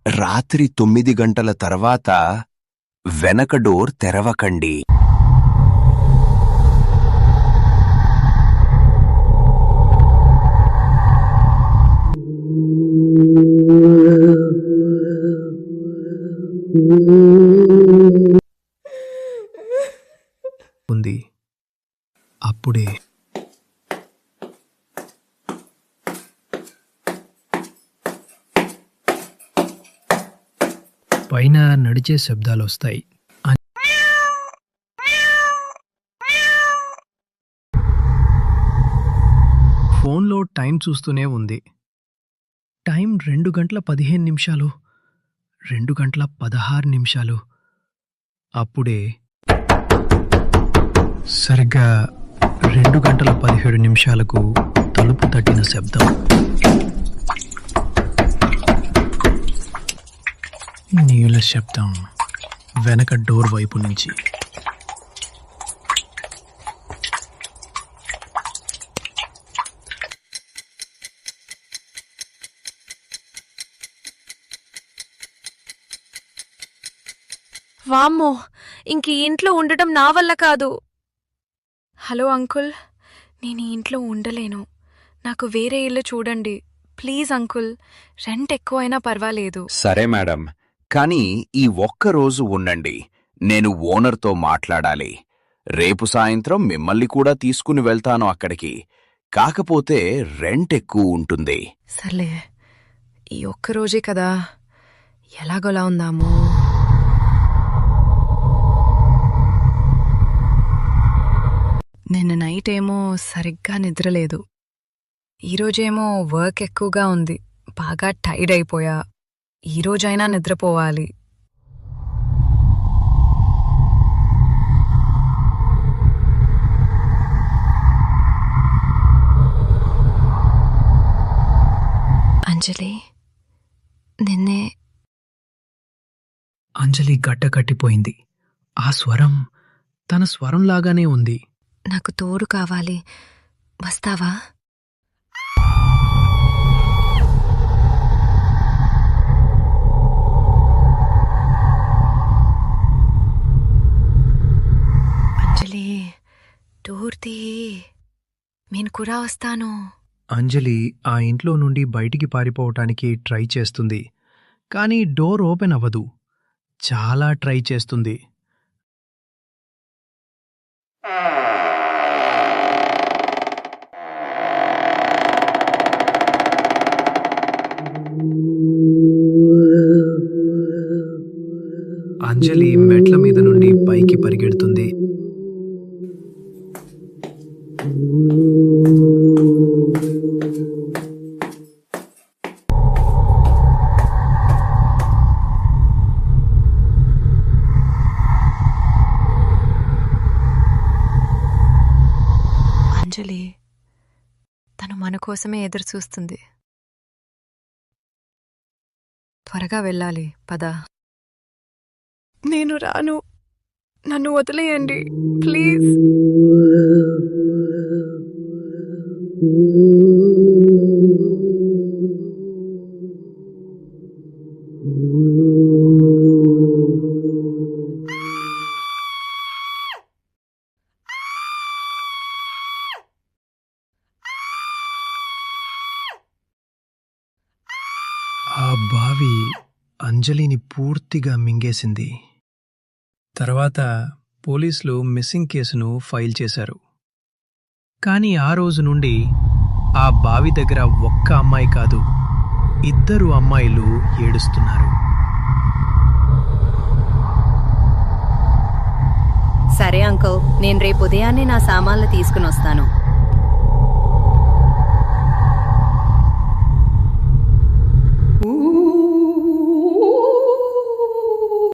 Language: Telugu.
రాత్రి 9 గంటల తర్వాత వెనక డోర్ తెరవకండి. ఉంది. అప్పుడే పైన నడిచే శబ్దాలొస్తాయి. ఫోన్లో టైం చూస్తూనే ఉంది. టైం 2 గంటల 15 నిమిషాలు, 2 గంటల 16 నిమిషాలు. అప్పుడే సరిగ్గా 2 గంటల 17 నిమిషాలకు తలుపు తట్టిన శబ్దం. నీళ్ళ శబ్దం వెనక డోర్ వైపు నుంచి. వామ్మో, ఇంక ఈ ఇంట్లో ఉండటం నా వల్ల కాదు. హలో అంకుల్, నేను ఈ ఇంట్లో ఉండలేను. నాకు వేరే ఇల్లు చూడండి ప్లీజ్ అంకుల్. రెంట్ ఎక్కువైనా పర్వాలేదు. సరే మేడం, కానీ ఈ ఒక్కరోజు ఉండండి. నేను ఓనర్తో మాట్లాడాలి. రేపు సాయంత్రం మిమ్మల్ని కూడా తీసుకుని వెళ్తాను అక్కడికి. కాకపోతే రెంట్ ఎక్కువ ఉంటుంది. సర్లే, ఈ ఒక్కరోజే కదా, ఎలాగోలా ఉందాము. నిన్న నైట్ ఏమో సరిగ్గా నిద్రలేదు. ఈరోజేమో వర్క్ ఎక్కువగా ఉంది, బాగా టైర్డ్ అయిపోయా. ఈరోజైనా నిద్రపోవాలి. అంజలి, నిన్నే. అంజలి గడ్డ కట్టిపోయింది. ఆ స్వరం తన స్వరంలాగానే ఉంది. నాకు తోడు కావాలి, వస్తావా? అంజలి, డోర్ తీ, నేను కూడా వస్తాను. అంజలి ఆ ఇంట్లో నుండి బయటికి పారిపోవటానికి ట్రై చేస్తుంది. కానీ డోర్ ఓపెన్ అవ్వదు. చాలా ట్రై చేస్తుంది. అంజలి మెట్ల మీద నుండి పైకి పరిగెడుతుంది. అంజలి, తను మన కోసమే ఎదురు చూస్తుంది. త్వరగా వెళ్ళాలి, పద. నేను రాను, నన్ను వదిలేయండి ప్లీజ్. ఆ బావి అంజలిని పూర్తిగా మింగేసింది. తర్వాత పోలీసులు మిస్సింగ్ కేసును ఫైల్ చేశారు. కానీ ఆ రోజు నుండి ఆ బావి దగ్గర ఒక్క అమ్మాయి కాదు, 2 అమ్మాయిలు ఏడుస్తున్నారు. సరే అంకుల్, నేను రేపు ఉదయాన్నే నా సామాన్లు తీసుకుని వస్తాను.